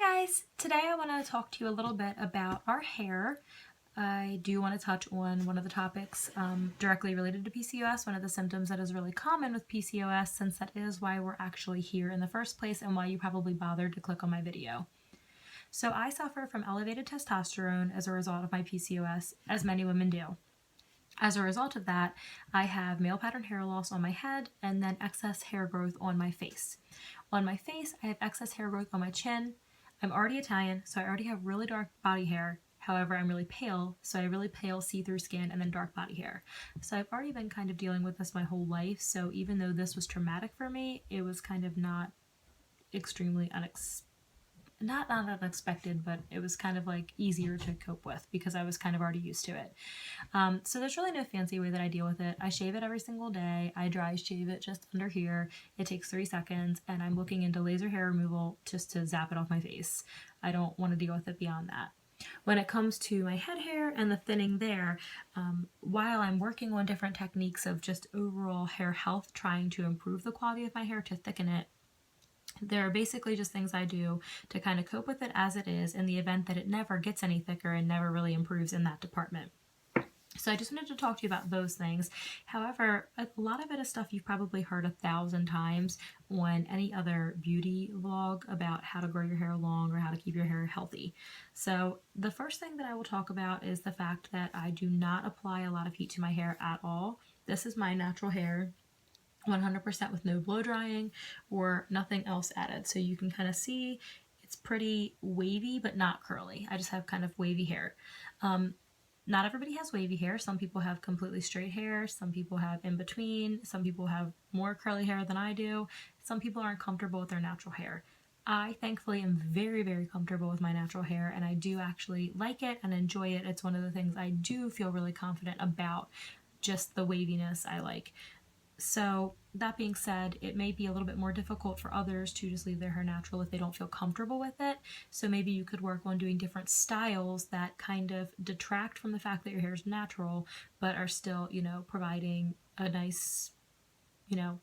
Hi guys! Today I want to talk to you a little bit about our hair. I do want to touch on one of the topics directly related to PCOS, one of the symptoms that is really common with PCOS, since that is why we're actually here in the first place and why you probably bothered to click on my video. So I suffer from elevated testosterone as a result of my PCOS, as many women do. As a result of that, I have male pattern hair loss on my head and then excess hair growth on my face. On my face, I have excess hair growth on my chin. I'm already Italian, so I already have really dark body hair. However, I'm really pale, so I have really pale see-through skin and then dark body hair. So I've already been kind of dealing with this my whole life, so even though this was traumatic for me, it was kind of not extremely not unexpected, but it was kind of like easier to cope with because I was kind of already used to it. So there's really no fancy way that I deal with it. I shave it every single day. I dry shave it just under here. It takes 3 seconds, and I'm looking into laser hair removal just to zap it off my face. I don't want to deal with it beyond that. When it comes to my head hair and the thinning there, while I'm working on different techniques of just overall hair health, trying to improve the quality of my hair to thicken it, there are basically just things I do to kind of cope with it as it is in the event that it never gets any thicker and never really improves in that department. So I just wanted to talk to you about those things. However, a lot of it is stuff you've probably heard 1,000 times on any other beauty vlog about how to grow your hair long or how to keep your hair healthy. So the first thing that I will talk about is the fact that I do not apply a lot of heat to my hair at all. This is my natural hair, 100% with no blow drying or nothing else added. So you can kind of see it's pretty wavy but not curly. I just have kind of wavy hair. Not everybody has wavy hair. Some people have completely straight hair. Some people have in between. Some people have more curly hair than I do. Some people aren't comfortable with their natural hair. I thankfully am very, very comfortable with my natural hair, and I do actually like it and enjoy it. It's one of the things I do feel really confident about, just the waviness I like. So that being said, it may be a little bit more difficult for others to just leave their hair natural if they don't feel comfortable with it. So maybe you could work on doing different styles that kind of detract from the fact that your hair is natural, but are still, providing a nice,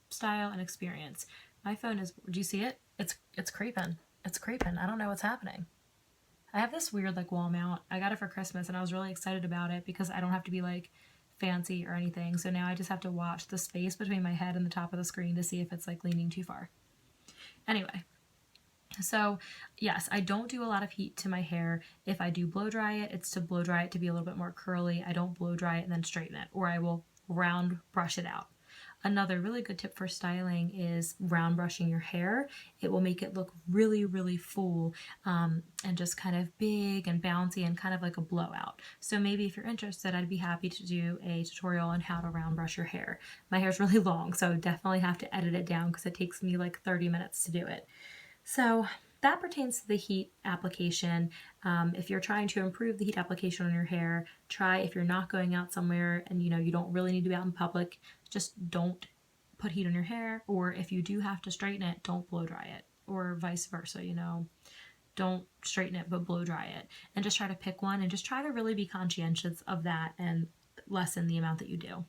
style and experience. My phone is, do you see it? It's creeping. It's creeping. I don't know what's happening. I have this weird wall mount. I got it for Christmas and I was really excited about it because I don't have to be fancy or anything. So now I just have to watch the space between my head and the top of the screen to see if it's leaning too far. Anyway, so yes, I don't do a lot of heat to my hair. If I do blow dry it, it's to blow dry it to be a little bit more curly. I don't blow dry it and then straighten it, or I will round brush it out. Another really good tip for styling is round brushing your hair. It will make it look really, really full and just kind of big and bouncy and kind of like a blowout. So maybe if you're interested, I'd be happy to do a tutorial on how to round brush your hair. My hair's really long, so I definitely have to edit it down because it takes me 30 minutes to do it. So that pertains to the heat application. If you're trying to improve the heat application on your hair, try, if you're not going out somewhere and you don't really need to be out in public, just don't put heat on your hair. Or if you do have to straighten it, don't blow dry it, or vice versa. Don't straighten it but blow dry it, and just try to pick one and just try to really be conscientious of that and lessen the amount that you do.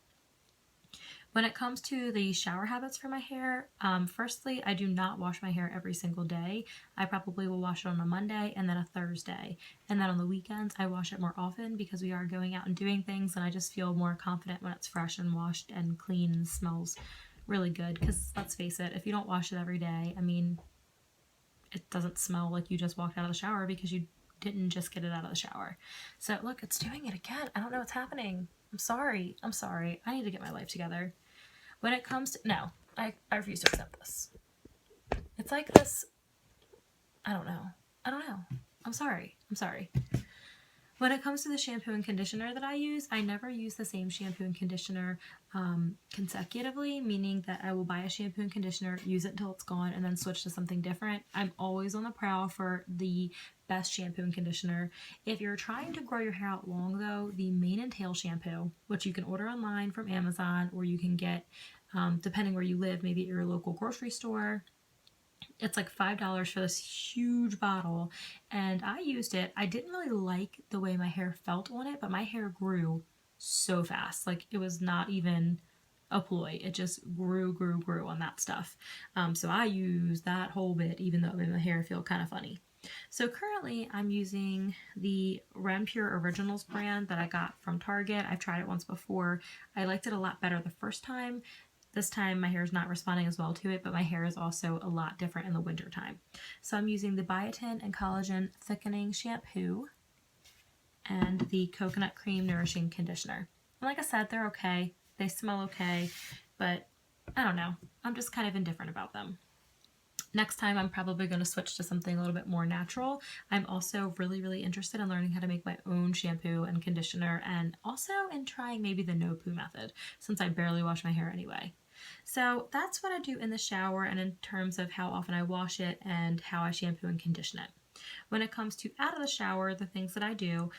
When it comes to the shower habits for my hair, firstly, I do not wash my hair every single day. I probably will wash it on a Monday and then a Thursday. And then on the weekends, I wash it more often because we are going out and doing things, and I just feel more confident when it's fresh and washed and clean and smells really good. Because let's face it, if you don't wash it every day, it doesn't smell like you just walked out of the shower because you didn't just get it out of the shower. So look, it's doing it again. I don't know what's happening. I'm sorry. I need to get my life together. When it comes to, no, I refuse to accept this. It's like this, I don't know. I'm sorry. When it comes to the shampoo and conditioner that I use, I never use the same shampoo and conditioner consecutively, meaning that I will buy a shampoo and conditioner, use it until it's gone, and then switch to something different. I'm always on the prowl for the best shampoo and conditioner. If you're trying to grow your hair out long, though, the Mane and Tail shampoo, which you can order online from Amazon, or you can get, depending where you live, maybe at your local grocery store, it's $5 for this huge bottle, and I used it. I didn't really like the way my hair felt on it, but my hair grew so fast. It was not even a ploy. It just grew on that stuff. So I used that whole bit, even though it made my hair feel kind of funny. So currently I'm using the Pure Originals brand that I got from Target. I've tried it once before. I liked it a lot better the first time. This time my hair is not responding as well to it, but my hair is also a lot different in the winter time. So I'm using the Biotin and Collagen Thickening Shampoo and the Coconut Cream Nourishing Conditioner. And like I said, they're okay. They smell okay, but I don't know. I'm just kind of indifferent about them. Next time, I'm probably going to switch to something a little bit more natural. I'm also really, really interested in learning how to make my own shampoo and conditioner, and also in trying maybe the no poo method, since I barely wash my hair anyway. So that's what I do in the shower, and in terms of how often I wash it and how I shampoo and condition it. When it comes to out of the shower, the things that I do,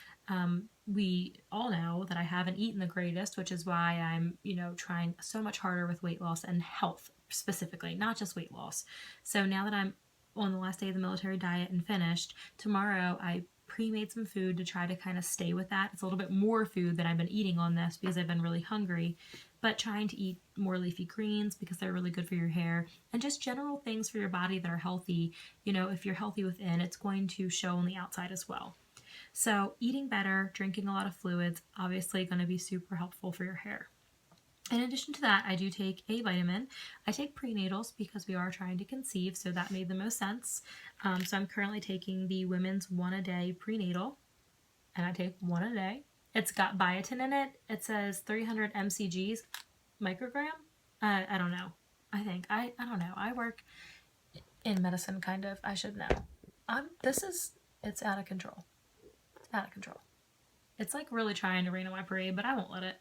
we all know that I haven't eaten the greatest, which is why I'm, trying so much harder with weight loss and health specifically, not just weight loss. So now that I'm on the last day of the military diet and finished, tomorrow I pre-made some food to try to kind of stay with that. It's a little bit more food than I've been eating on this because I've been really hungry, but trying to eat more leafy greens because they're really good for your hair, and just general things for your body that are healthy. If you're healthy within, it's going to show on the outside as well. So eating better, drinking a lot of fluids, obviously going to be super helpful for your hair. In addition to that, I do take a vitamin. I take prenatals because we are trying to conceive, so that made the most sense. So I'm currently taking the Women's 1 a Day prenatal, and I take 1 a day. It's got biotin in it. It says 300 mcgs, microgram. I don't know. I don't know. I work in medicine, kind of. I should know. It's out of control. It's out of control. It's like really trying to rain on my parade, but I won't let it.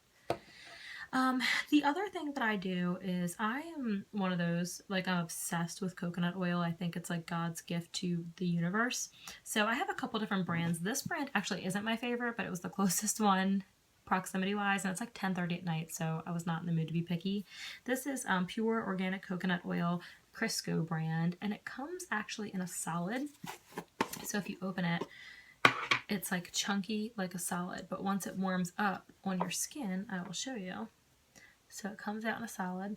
The other thing that I do is I am one of those, like, I'm obsessed with coconut oil. I think it's like God's gift to the universe. So I have a couple different brands. This brand actually isn't my favorite, but it was the closest one proximity wise, and it's like 10:30 at night, so I was not in the mood to be picky. This is Pure Organic Coconut Oil Crisco brand, and it comes actually in a solid. So if you open it, it's like chunky like a solid, but once it warms up on your skin, I will show you. So it comes out in a solid,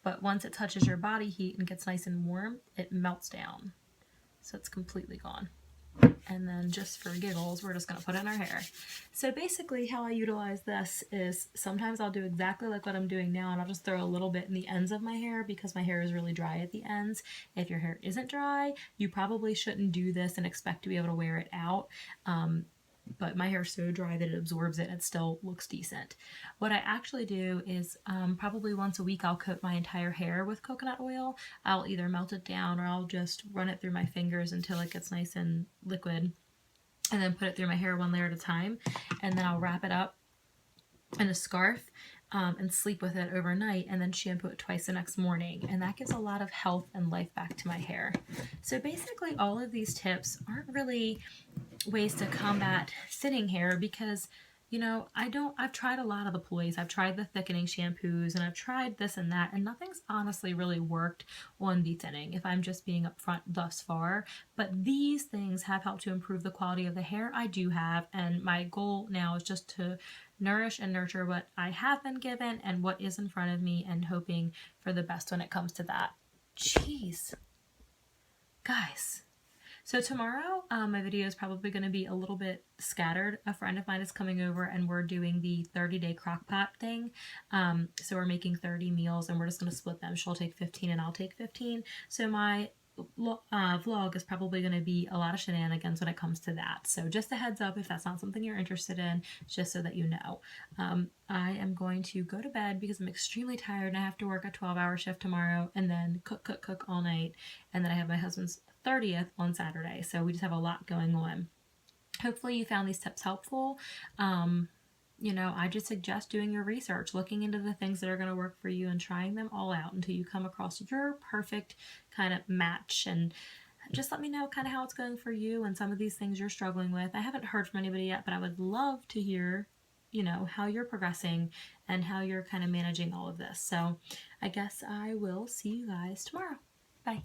but once it touches your body heat and gets nice and warm, it melts down. So it's completely gone. And then just for giggles, we're just going to put it in our hair. So basically how I utilize this is sometimes I'll do exactly like what I'm doing now, and I'll just throw a little bit in the ends of my hair because my hair is really dry at the ends. If your hair isn't dry, you probably shouldn't do this and expect to be able to wear it out. But my hair is so dry that it absorbs it and it still looks decent. What I actually do is probably once a week I'll coat my entire hair with coconut oil. I'll either melt it down or I'll just run it through my fingers until it gets nice and liquid, and then put it through my hair one layer at a time, and then I'll wrap it up in a scarf and sleep with it overnight, and then shampoo it twice the next morning, and that gives a lot of health and life back to my hair. So basically all of these tips aren't really ways to combat thinning hair because I've tried a lot of the ploys. I've tried the thickening shampoos and I've tried this and that, and nothing's honestly really worked on the thinning, if I'm just being upfront thus far. But these things have helped to improve the quality of the hair I do have, and my goal now is just to nourish and nurture what I have been given and what is in front of me, and hoping for the best when it comes to that. Jeez. Guys. So tomorrow, my video is probably going to be a little bit scattered. A friend of mine is coming over and we're doing the 30-day crock pot thing. So we're making 30 meals and we're just going to split them. She'll take 15 and I'll take 15. So my vlog is probably going to be a lot of shenanigans when it comes to that. So just a heads up if that's not something you're interested in, just so that you know. I am going to go to bed because I'm extremely tired and I have to work a 12-hour shift tomorrow, and then cook all night. And then I have my husband's 30th on Saturday. So we just have a lot going on. Hopefully you found these tips helpful. I just suggest doing your research, looking into the things that are going to work for you and trying them all out until you come across your perfect kind of match. And just let me know kind of how it's going for you and some of these things you're struggling with. I haven't heard from anybody yet, but I would love to hear, how you're progressing and how you're kind of managing all of this. So I guess I will see you guys tomorrow. Bye.